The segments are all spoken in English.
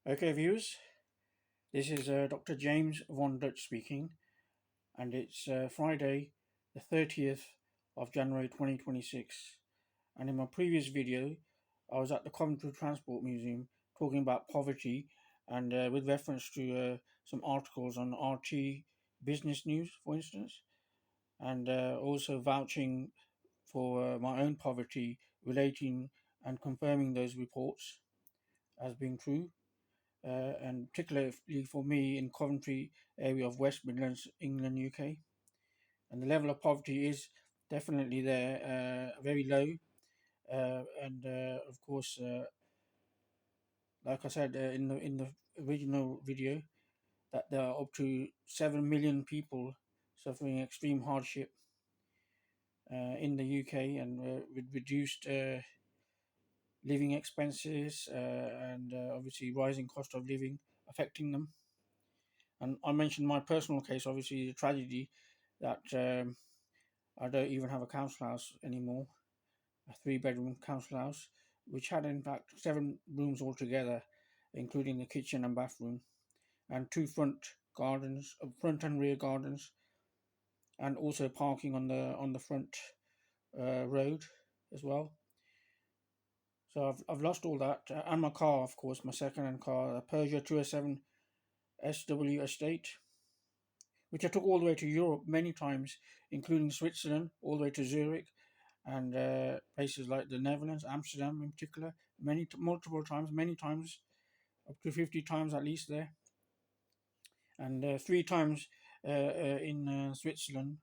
Okay, viewers, this is Dr. James VONDUTCH speaking, and it's Friday, the 30th of January 2026. And in my previous video, I was at the Coventry Transport Museum talking about poverty and with reference to some articles on RT Business News, for instance, and also vouching for my own poverty, relating and confirming those reports as being true. And particularly for me in Coventry area of West Midlands, England, UK. And the level of poverty is definitely there, very low. And of course, like I said in the original video, that there are up to 7 million people suffering extreme hardship in the UK, and with reduced living expenses and obviously rising cost of living affecting them. And I mentioned my personal case, obviously the tragedy that I don't even have a council house anymore, a 3 bedroom council house, which had in fact 7 rooms altogether, including the kitchen and bathroom, and two front and rear gardens, and also parking on the front road as well. So I've lost all that, and my car, of course, my second-hand car, a Peugeot 207 SW Estate, which I took all the way to Europe many times, including Switzerland, all the way to Zurich, and places like the Netherlands, Amsterdam in particular, multiple times, many times, up to 50 times at least there, and 3 times in Switzerland.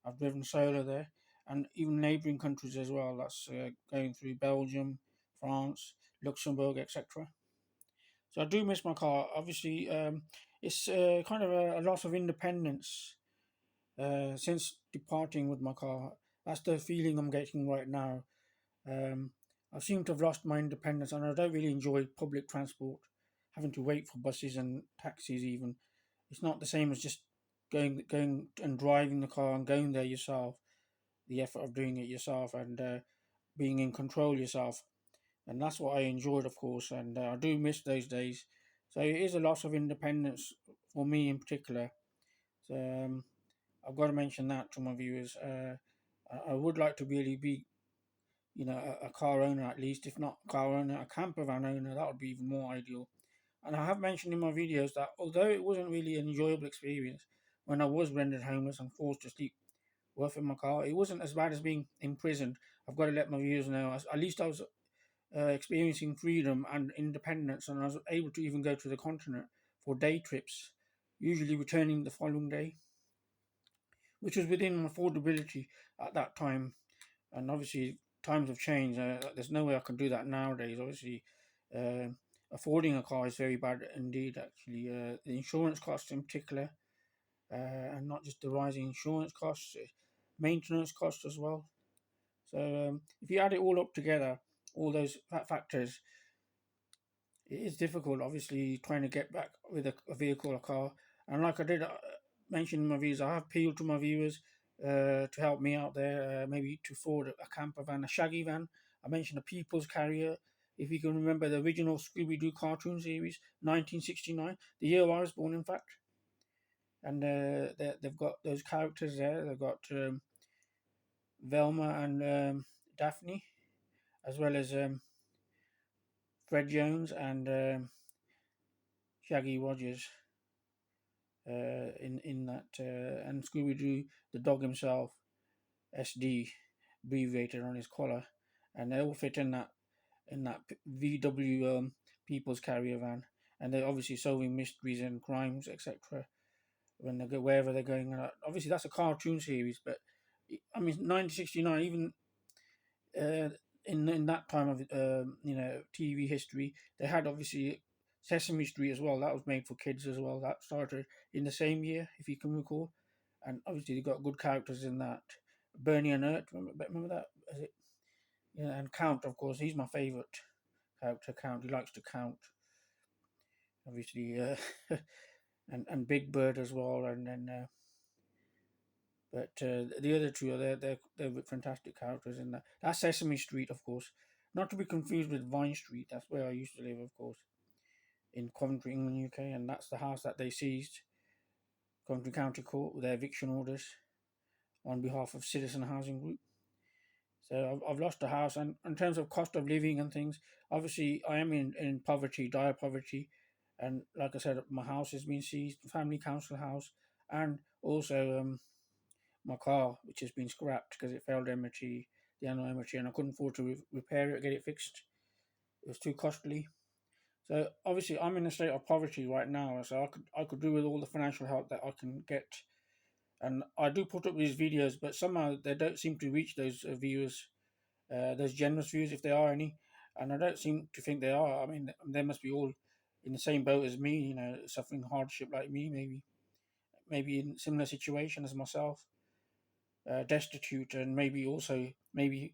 I've driven solo there, and even neighbouring countries as well. That's going through Belgium, France, Luxembourg, etc. So I do miss my car. Obviously, it's kind of a loss of independence since departing with my car. That's the feeling I'm getting right now. Um, I seem to have lost my independence, and I don't really enjoy public transport. Having to wait for buses and taxis, even it's not the same as just going and driving the car and going there yourself. The effort of doing it yourself and being in control yourself, and that's what I enjoyed, of course. And I do miss those days. So it is a loss of independence for me in particular. So I've got to mention that to my viewers. I would like to really be, a car owner at least, if not a car owner, a camper van owner. That would be even more ideal. And I have mentioned in my videos that although it wasn't really an enjoyable experience when I was rendered homeless and forced to sleep rough in my car, it wasn't as bad as being imprisoned. I've got to let my viewers know. At least I was experiencing freedom and independence, and I was able to even go to the continent for day trips, usually returning the following day, which was within affordability at that time. And obviously, times have changed. There's no way I can do that nowadays. Obviously, uh, affording a car is very bad indeed. Actually, the insurance costs in particular, and not just the rising insurance costs, maintenance costs as well. So if you add it all up together, all those factors, it is difficult. Obviously, trying to get back with a vehicle, a car, and like I did mention in my views, I have appealed to my viewers to help me out there, maybe to afford a camper van, a shaggy van. I mentioned a People's Carrier. If you can remember the original Scooby Doo cartoon series, 1969, the year I was born, in fact. And they've got those characters there. They've got Velma and Daphne, as well as Fred Jones and Shaggy Rogers in that, and Scooby Doo, the dog himself, SD, abbreviated on his collar, and they all fit in that VW People's Carrier van, and they're obviously solving mysteries and crimes, etc. When they go wherever they're going. Obviously, that's a cartoon series, but I mean, 1969, even uh, in that time of TV history, they had obviously Sesame Street as well. That was made for kids as well. That started in the same year, if you can recall, and obviously they got good characters in that. Bernie and Ert, remember that? Is it? Yeah, and Count, of course, he's my favourite character. Count, he likes to count, obviously, and Big Bird as well, and then. But the other two are they're fantastic characters in that. That's Sesame Street, of course, not to be confused with Vine Street. That's where I used to live, of course. in Coventry, England, UK, and that's the house that they seized, Coventry County Court, with their eviction orders on behalf of Citizen Housing Group. So I've lost a house, and in terms of cost of living and things, obviously I am in poverty, dire poverty, and like I said, my house has been seized, family council house, and also my car, which has been scrapped because it failed MOT, the annual MOT, and I couldn't afford to repair it, get it fixed. It was too costly. So obviously I'm in a state of poverty right now, so I could do with all the financial help that I can get. And I do put up these videos, but somehow they don't seem to reach those viewers, those generous viewers, if there are any. And I don't seem to think they are. I mean, they must be all in the same boat as me, suffering hardship like me, maybe in similar situation as myself, destitute, and maybe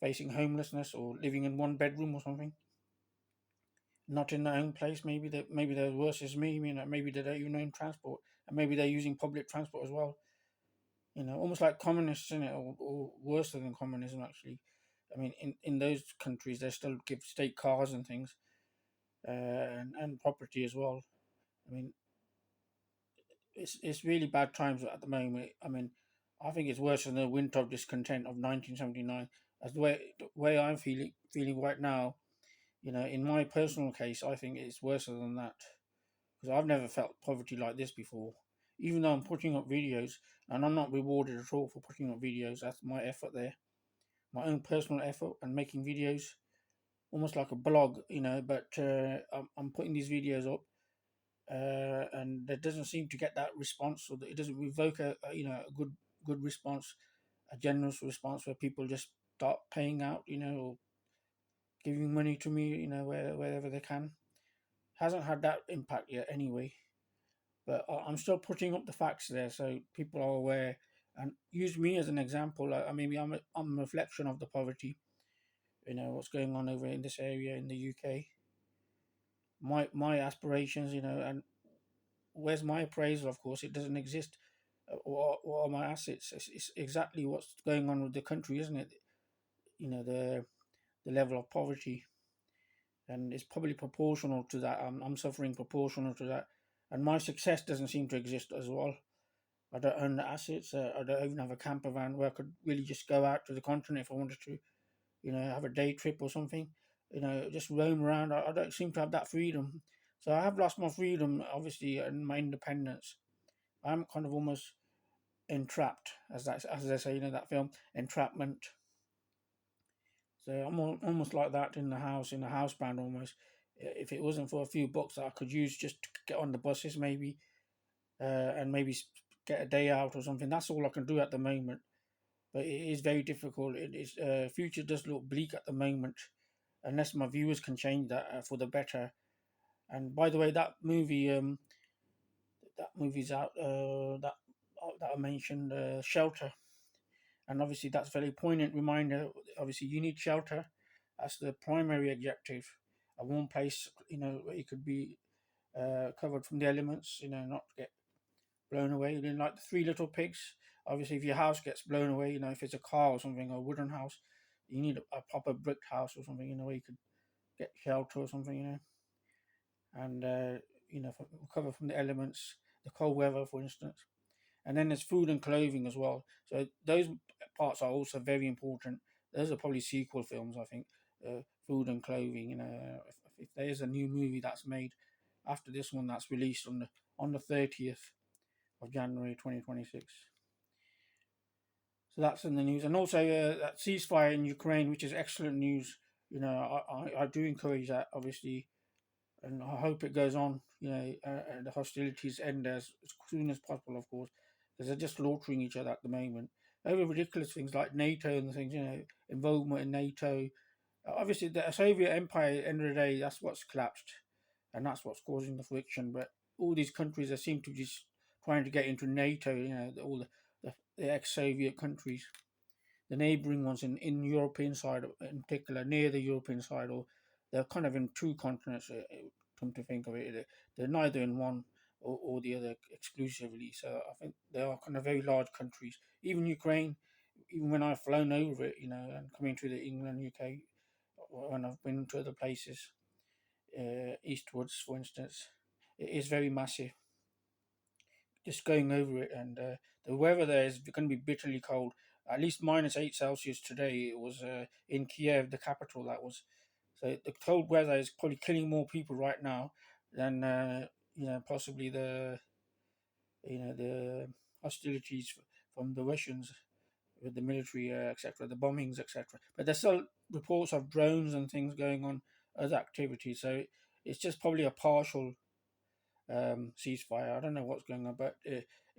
facing homelessness or living in one bedroom or something, not in their own place. Maybe they're worse as me. Maybe they don't even own transport, and maybe they're using public transport as well. Almost like communists in it, or worse than communism actually. I mean, in those countries they still give state cars and things, and property as well. I mean, it's really bad times at the moment. I mean, I think it's worse than the winter of discontent of 1979. As the way I'm feeling right now, in my personal case, I think it's worse than that, because I've never felt poverty like this before. Even though I'm putting up videos, and I'm not rewarded at all for putting up videos, that's my effort there, my own personal effort, and making videos, almost like a blog, But I'm putting these videos up, and it doesn't seem to get that response, or it doesn't evoke a good response, a generous response where people just start paying out, or giving money to me, wherever they can. Hasn't had that impact yet, anyway. But I'm still putting up the facts there so people are aware, and use me as an example. Maybe I'm a reflection of the poverty, what's going on over in this area in the UK. My aspirations, and where's my appraisal? Of course, it doesn't exist. What are my assets? It's exactly what's going on with the country, isn't it? The level of poverty, and it's probably proportional to that. I'm suffering proportional to that, and my success doesn't seem to exist as well. I don't own the assets. I don't even have a camper van where I could really just go out to the continent if I wanted to, have a day trip or something, just roam around. I don't seem to have that freedom. So I have lost my freedom, obviously, and my independence. I'm kind of almost entrapped, as they say, that film, Entrapment. So I'm almost like that in the house, in a house band almost. If it wasn't for a few bucks that I could use just to get on the buses, maybe, and maybe get a day out or something, that's all I can do at the moment. But it is very difficult. It is future does look bleak at the moment, unless my viewers can change that for the better. And by the way, that movie's out. That I mentioned, Shelter, and obviously that's a very poignant reminder. Obviously, you need shelter. That's the primary objective. A warm place, where you could be covered from the elements. Not get blown away. Like the Three Little Pigs. Obviously, if your house gets blown away, if it's a car or something, or a wooden house, you need a proper brick house or something, where you could get shelter or something, and recover from the elements, the cold weather, for instance. And then there's food and clothing as well. So those parts are also very important. Those are probably sequel films, I think. Food and clothing. If there's a new movie that's made after this one that's released on the 30th of January 2026. So that's in the news, and also that ceasefire in Ukraine, which is excellent news. I do encourage that, obviously, and I hope it goes on. And the hostilities end as soon as possible, of course, because they're just slaughtering each other at the moment over ridiculous things like NATO and things. Involvement in NATO. Obviously, the Soviet Empire, at the end of the day, that's what's collapsed, and that's what's causing the friction. But all these countries that seem to just trying to get into NATO, all the ex-Soviet countries, the neighbouring ones in European side, in particular, near the European side, or they're kind of in two continents. Come to think of it, they're neither in one or the other exclusively. So I think they are kind of very large countries. Even Ukraine, even when I've flown over it, and coming to the England, UK, when I've been to other places, eastwards, for instance, it is very massive. Just going over it, and the weather there is going to be bitterly cold. At least -8 Celsius today. It was in Kiev, the capital. That was so. The cold weather is probably killing more people right now than possibly the hostilities from the Russians with the military, etc., the bombings, etc. But there's still reports of drones and things going on, other activities. So it's just probably a partial ceasefire. I don't know what's going on, but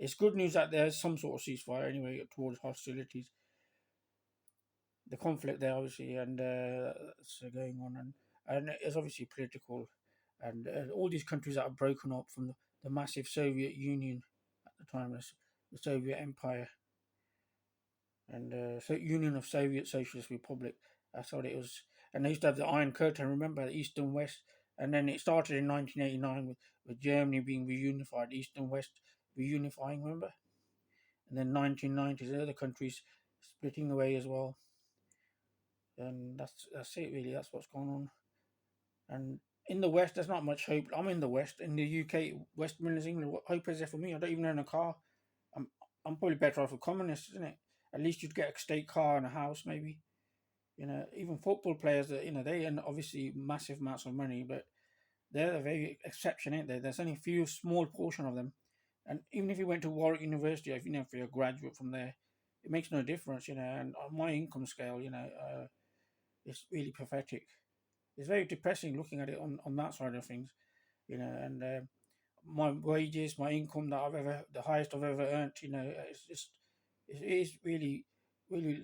it's good news that there's some sort of ceasefire anyway towards hostilities. The conflict there, obviously, and it's going on, and it's obviously political, and all these countries that are broken up from the massive Soviet Union at the time, the Soviet Empire, and so Union of Soviet Socialist Republic. That's what it was. And they used to have the Iron Curtain. Remember, the East and West. And then it started in 1989 with Germany being reunified, East and West reunifying. Remember, and then 1990s, the other countries splitting away as well. And that's it really. That's what's going on. And in the West, there's not much hope. I'm in the West, in the UK, West Midlands, England. What hope is there for me? I don't even own a car. I'm I'm probably better off a communist, isn't it? At least you'd get a state car and a house, maybe. Even football players that they earn obviously massive amounts of money, but they're a very exception, ain't they? There's only a few small portion of them, and even if you went to Warwick University, if you're a graduate from there, it makes no difference, And on my income scale, it's really pathetic. It's very depressing looking at it on that side of things, And my wages, my income the highest I've ever earned, it's just it is really really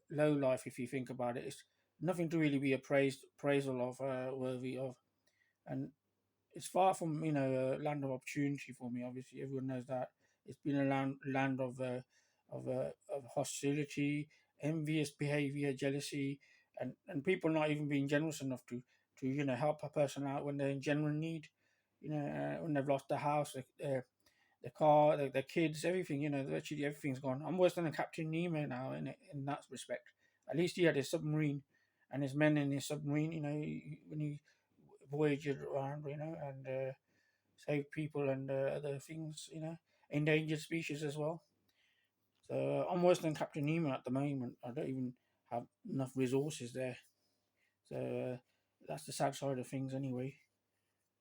low life if you think about it. It's nothing to really be appraisal of, worthy of, and it's far from a land of opportunity for me. Obviously, everyone knows that it's been a land of hostility, envious behavior, jealousy, and people not even being generous enough to help a person out when they're in genuine need. When they've lost their house, the car, the kids, everything. Virtually everything's gone. I'm worse than a Captain Nemo now in that respect. At least he had his submarine and his men in his submarine. When he voyaged around, and saved people and other things. Endangered species as well. So I'm worse than Captain Nemo at the moment. I don't even have enough resources there. So that's the sad side of things, anyway.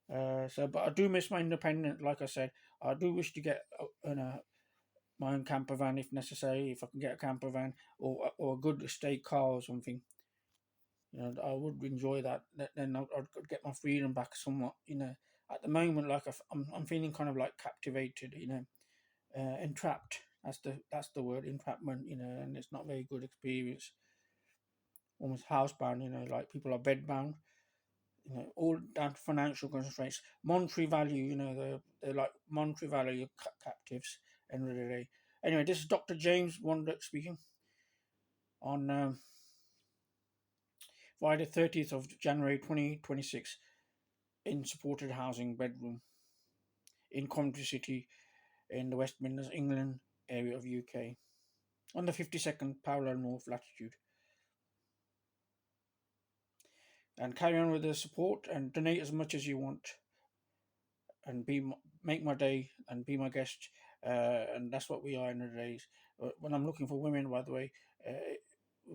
But I do miss my independence. Like I said, I do wish to get my own camper van if necessary. If I can get a camper van or a good estate car or something, I would enjoy that. Then I'd get my freedom back somewhat. At the moment, like I'm feeling kind of like captivated. Entrapped. That's the word, entrapment. And it's not a very good experience. Almost housebound. Like people are bedbound. All down to financial constraints, monetary value. They're like monetary value captives. End of the day. Anyway, this is Dr. James WONDUTCH speaking on Friday, 30th of January, 2026, in supported housing bedroom in Coventry City in the West Midlands, England area of UK, on the 52nd parallel north latitude. And carry on with the support and donate as much as you want, and make my day and be my guest. And that's what we are in the days. When I'm looking for women, by the way,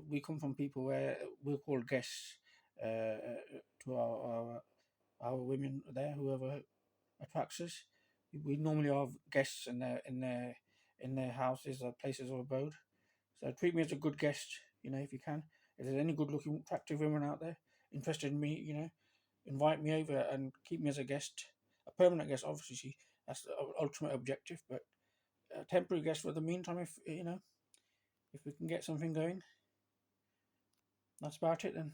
we come from people where we're called guests to our women there, whoever attracts us. We normally have guests in their houses or places of abode. So treat me as a good guest, if you can. If there's any good looking, attractive women out there interested in me, invite me over and keep me as a guest. A permanent guest, obviously, that's the ultimate objective, but a temporary guest for the meantime, if we can get something going. That's about it then.